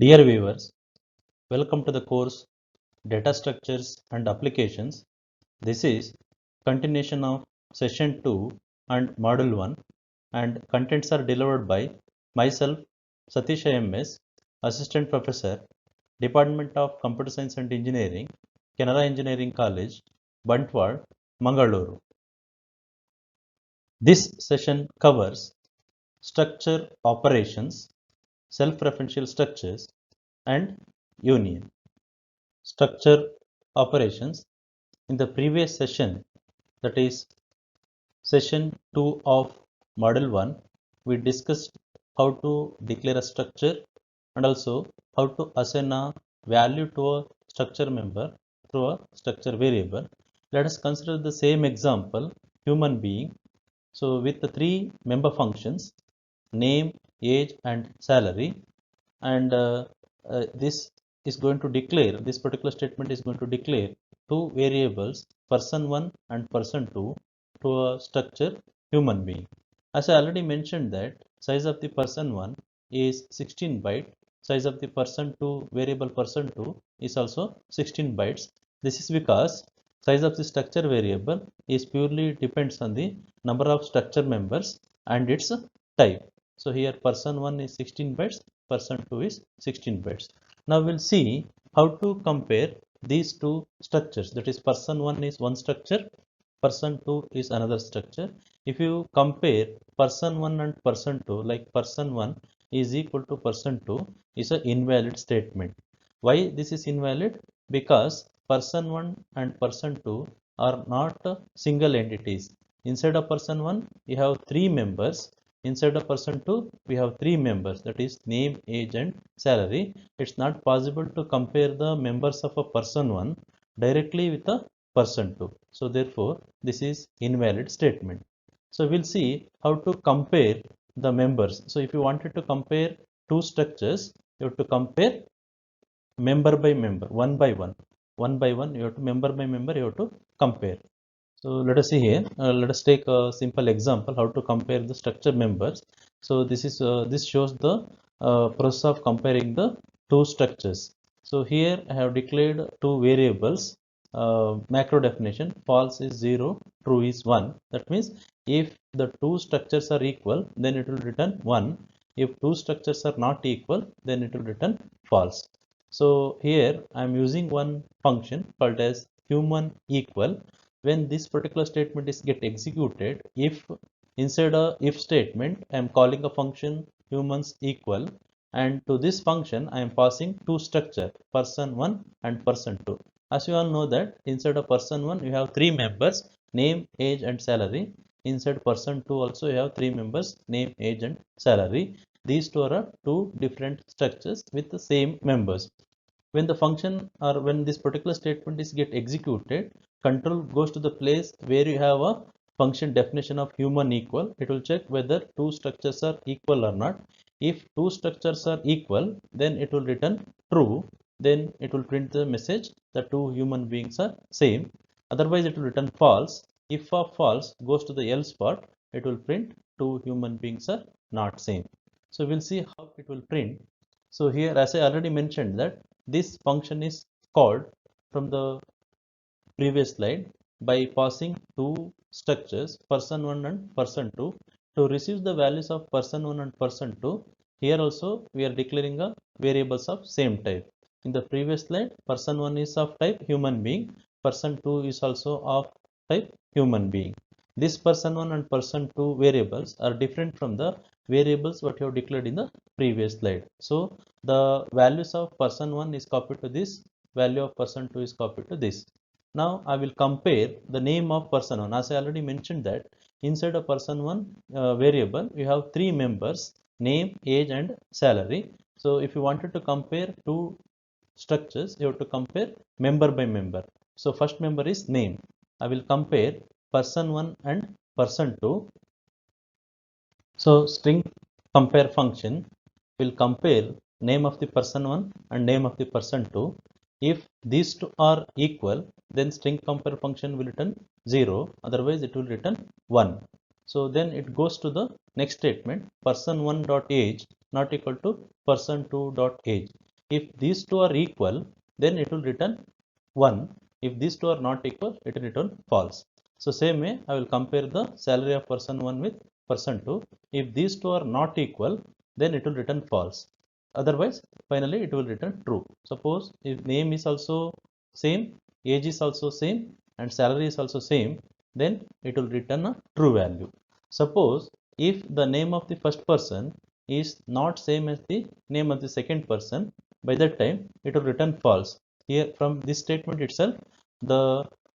Dear viewers, welcome to the course Data Structures and Applications. This is continuation of session 2 and module 1, and contents are delivered by myself Satish IMS, Assistant Professor, Department of Computer Science and Engineering, Canara Engineering College, Bantwal, Mangaluru. This session covers structure operations, self-referential structures, and union. Structure operations. In the previous session, that is session 2 of model 1, we discussed how to declare a structure and also how to assign a value to a structure member through a structure variable. Let us consider the same example, human being. So with the three member functions, name, age and salary, and this is going to declare, this particular statement is going to declare two variables, person1 and person2, to a structure human being. As I already mentioned that size of the person1 is 16 byte, size of the person2 variable person2 is also 16 bytes. This is because size of the structure variable is purely depends on the number of structure members and its type. So here person1 is 16 bytes, person2 is 16 bytes. Now we'll see how to compare these two structures, that is person1 is one structure, person2 is another structure. If you compare person1 and person2, like person1 is equal to person2 is an invalid statement. Why this is invalid? Because person1 and person2 are not single entities. Inside of person1 you have three members, inside of person2 we have three members, that is name, age and salary. It's not possible to compare the members of a person1 directly with a person2. So therefore this is invalid statement. So we'll see how to compare the members. So if you wanted to compare two structures, you have to compare member by member, one by one. One by one, you have to member by member, you have to compare. So let us see here. Let us take a simple example how to compare the structure members. So this shows the process of comparing the two structures. So here I have declared two variables. Macro definition: false is 0, true is 1. That means if the two structures are equal, then it will return 1. If two structures are not equal, then it will return false. So here I am using one function called as human equal. When this particular statement is get executed, if inside a if statement I am calling a function humans equal, and to this function I am passing two structure, person1 and person2. As you all know that inside of person1 you have three members, name, age and salary. Inside person2 also you have three members, name, age and salary. These two are two different structures with the same members. When the function or when this particular statement is get executed, control goes to the place where you have a function definition of human equal. It will check whether two structures are equal or not. If two structures are equal, then it will return true. Then it will print the message that two human beings are same. Otherwise it will return false. If a false goes to the else part, it will print two human beings are not same. So we'll see how it will print. So here, as I already mentioned, that this function is called from the previous slide by passing two structures, person1 and person2. To receive the values of person1 and person2, here also we are declaring a variables of same type. In the previous slide, person1 is of type human being, person2 is also of type human being. This person1 and person2 variables are different from the variables what you have declared in the previous slide. So the values of person1 is copied to this, value of person2 is copied to this. Now I will compare the name of person1. As I already mentioned that inside a person1 variable you have three members, name, age and salary. So if you wanted to compare two structures, you have to compare member by member. So first member is name. I will compare person1 and person2. So string compare function will compare name of the person1 and name of the person2. If these two are equal, then string compare function will return 0, otherwise it will return 1. So then it goes to the next statement, person1 dot age not equal to person2 dot age. If these two are equal, then it will return 1. If these two are not equal, it will return false. So same way, I will compare the salary of person 1 with person 2. If these two are not equal, then it will return false. Otherwise, finally it will return true. Suppose if name is also same, age is also same, and salary is also same, then it will return a true value. Suppose if the name of the first person is not same as the name of the second person, by that time it will return false. Here from this statement itself, the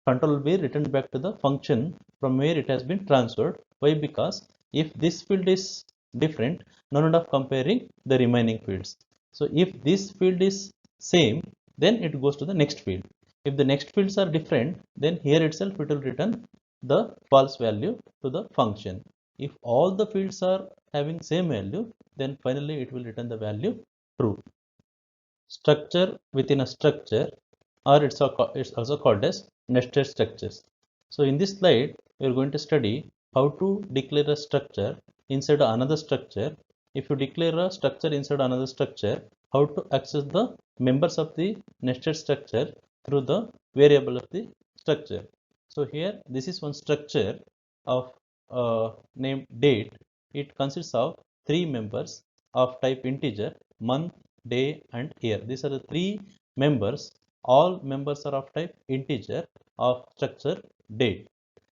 control will be returned back to the function from where it has been transferred. Why? Because if this field is different, no need of comparing the remaining fields. So if this field is same, then it goes to the next field. If the next fields are different, then here itself it will return the false value to the function. If all the fields are having same value, then finally it will return the value true. Structure within a structure, or it's also called as nested structures. So in this slide, we are going to study how to declare a structure inside another structure. If you declare a structure inside another structure, how to access the members of the nested structure through the variable of the structure. So here, this is one structure of named date. It consists of three members of type integer, month, day, and year. These are the three members. All members are of type integer of structure date.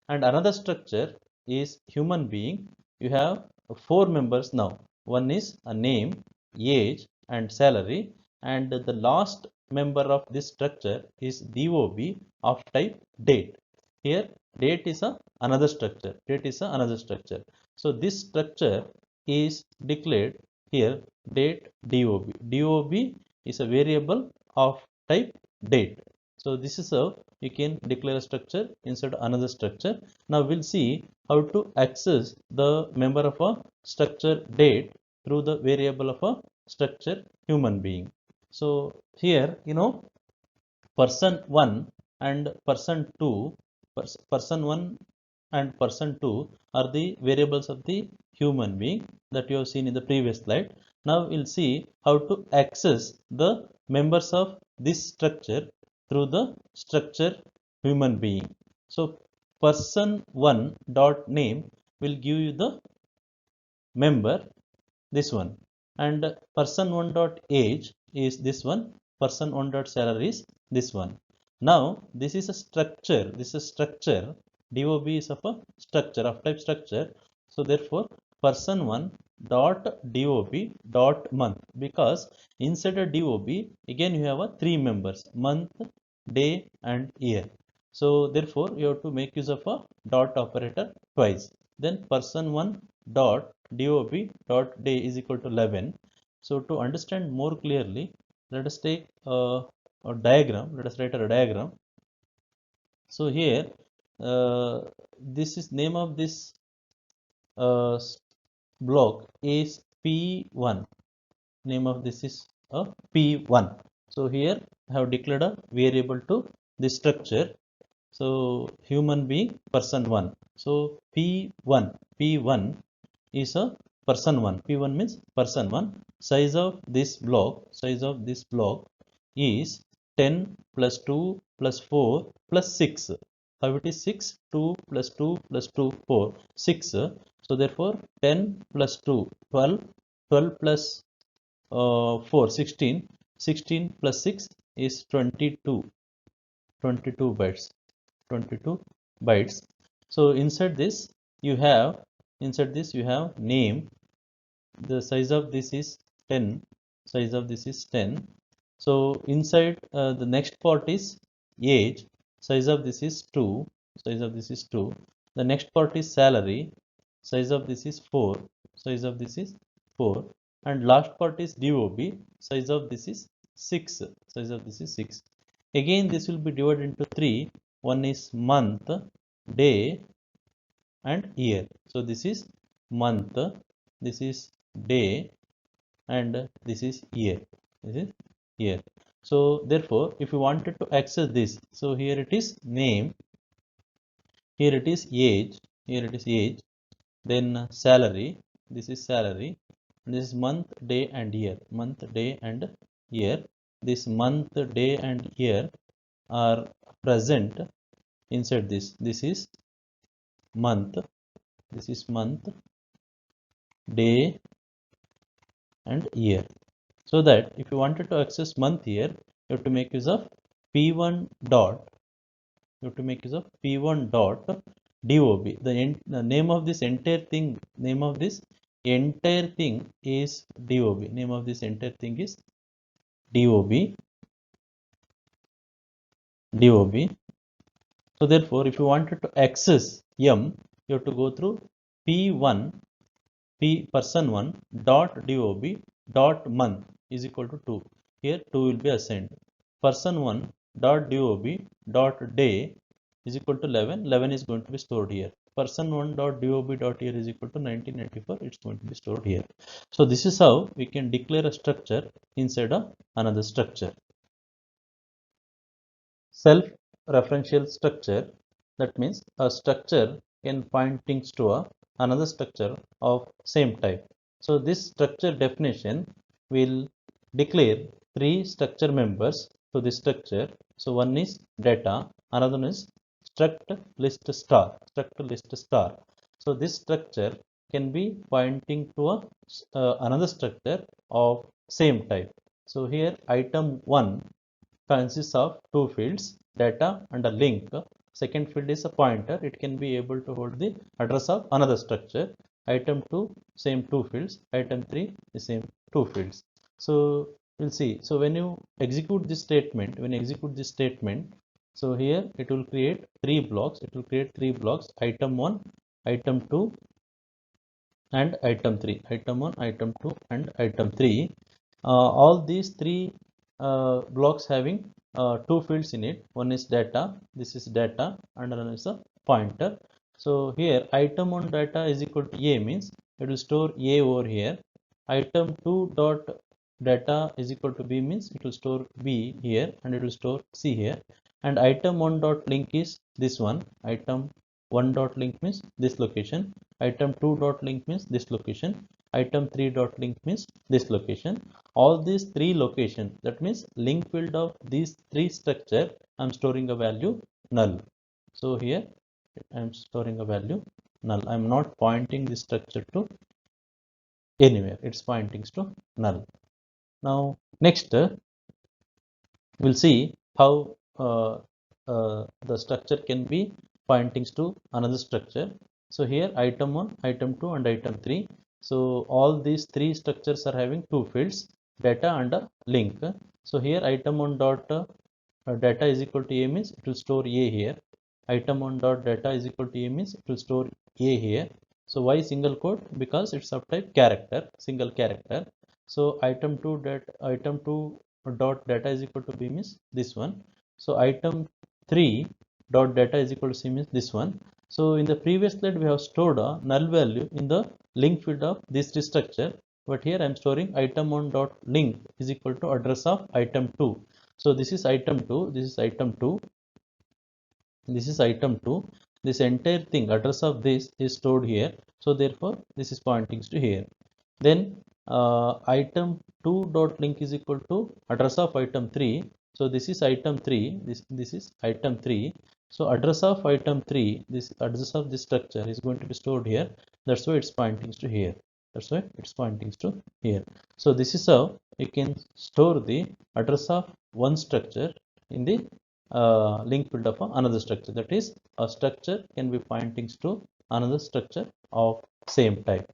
And another structure is human being. You have four members now. One is a name, age, and salary. And the last member of this structure is DOB of type date. Here, date is another structure. Date is another structure. So this structure is declared here date DOB. DOB is a variable of type date. So this is how you can declare a structure inside another structure. Now we'll see how to access the member of a structure date through the variable of a structure human being. So here, person 1 and person 2, person 1 and person 2 are the variables of the human being that you have seen in the previous slide. Now we'll see how to access the members of this structure through the structure human being. So person 1 dot name will give you the member, this one, and person 1 dot age is this one, person 1 dot salary is this one. Now this is a structure, this is structure. DOB is of a structure of type structure. So therefore person 1 dot DOB dot month, because inside a DOB again you have a three members, month, day, and year. So therefore you have to make use of a dot operator twice. Then person 1 dot DOB dot day is equal to 11. So to understand more clearly, let us take a diagram. Let us write a diagram. So here, this is name of this block is P1. Name of this is a P1. So here I have declared a variable to this structure. So human being person 1. So P1 is a person 1. P1 means person 1. Size of this block is 10 plus 2 plus 4 plus 6. How it is 6? 2 plus 2 plus 2, 4, 6. So therefore 10 plus 2, 12, 12 plus 4, 16, 16 plus 6 is 22, 22 bytes, 22 bytes. So inside this you have name. The size of this is 10, size of this is 10. So inside the next part is age, size of this is 2, size of this is 2. The next part is salary, size of this is 4, size of this is 4. And last part is DOB, size of this is 6, size of this is 6. Again this will be divided into three. One is month, day, and year. So this is month, this is day, and this is year. This is year. So therefore if you wanted to access this, so here it is name, here it is age, here it is age, then salary, this is salary, this is month, day, and year, month, day, and year. this month, day and year are present inside this. This is month, day and year. So that if you wanted to access month year, you have to make use of p1 dot, p1 dot dob. The name of this entire thing, is dob. Name of this entire thing is dob. So therefore, if you wanted to access m, you have to go through p1 person1 dot dob dot month is equal to 2. Here 2 will be assigned. Person1 dot dob dot day is equal to 11. 11 is going to be stored here. Person1 dot dob dot year is equal to 1994. It's going to be stored here. So this is how we can declare a structure inside of another structure. Self-referential structure, that means a structure can point things to another structure of same type. So this structure definition will declare three structure members to this structure. So one is data, another one is struct list star. So this structure can be pointing to another structure of same type. So here item 1 consists of two fields, data and a link. Second field is a pointer. It can be able to hold the address of another structure. Item 2, same two fields. Item 3, the same two fields. So we'll see. So when you execute this statement, so here it will create three blocks. Item 1, item 2 and item 3. Item 1, item 2 and item 3. All these three blocks having two fields in it. One is data, this is data, and another is a pointer. So here item 1 data is equal to a, means it will store a over here. Item 2 dot data is equal to b, means it will store b here and it will store c here. And item 1 dot link is this one. Item 1 dot link means this location. Item 2 dot link means this location. Item 3 dot link means this location. All these three locations, that means link field of these three structure, I am storing a value null. So here I am storing a value null. I am not pointing this structure to anywhere. It's pointing to null. Now next we'll see how the structure can be pointing to another structure. So here item 1, item 2 and item 3. So all these three structures are having two fields, data and a link. So here item 1 dot data is equal to a, means it will store a here. Item 1 dot data is equal to a, means it will store a here. So why single quote? Because it's of type character, single character. So item 2 dot data is equal to b, means this one. So item 3 dot data is equal to c, means this one. So in the previous slide we have stored a null value in the link field of this structure, but here I am storing item 1 dot link is equal to address of item 2. So this is item 2, this is item 2, this is item 2. This entire thing, address of this is stored here. So therefore this is pointing to here. Then item 2 dot link is equal to address of item 3. So this is item 3, this is item 3. So address of item 3, this address of this structure is going to be stored here. That's why it's pointing to here. So this is how you can store the address of one structure in the link field of another structure. That is, a structure can be pointing to another structure of same type.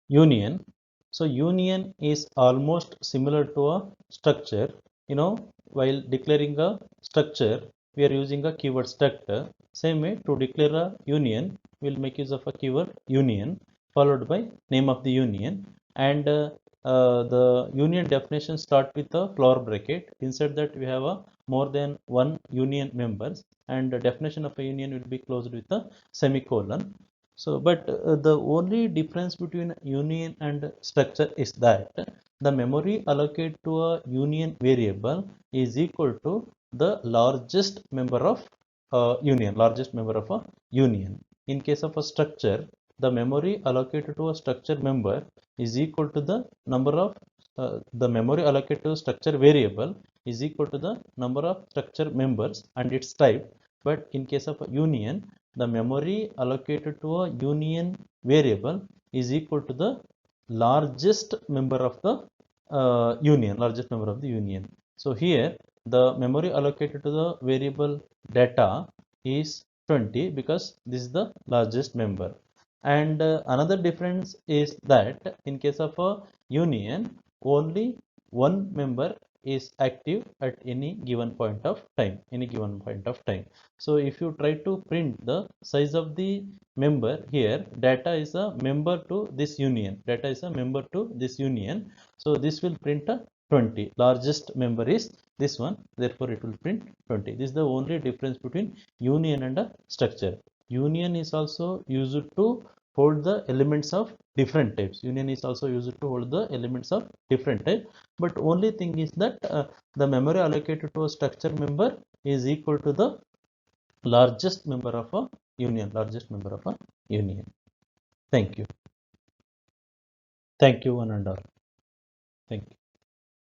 Union. So union is almost similar to a structure. While declaring a structure, we are using a keyword struct. Same way, to declare a union, we'll make use of a keyword union followed by name of the union, and the union definition start with a flower bracket. Inside that we have a more than one union members, and the definition of a union will be closed with a semicolon. So, but the only difference between union and structure is that the memory allocated to a union variable is equal to the largest member of union. In case of a structure, the memory allocated to a structure member is equal to the number of the memory allocated to structure variable is equal to the number of structure members and its type. But in case of a union, the memory allocated to a union variable is equal to the largest member of the union. So here the memory allocated to the variable data is 20 because this is the largest member. And another difference is that in case of a union, only one member is active at any given point of time. So if you try to print the size of the member, here data is a member to this union, so this will print a 20. Largest member is this one, therefore it will print 20. This is the only difference between union and a structure. Union is also used to hold the elements of different types. But only thing is that the memory allocated to a structure member is equal to the largest member of a union. Thank you. Thank you, one and all. Thank you.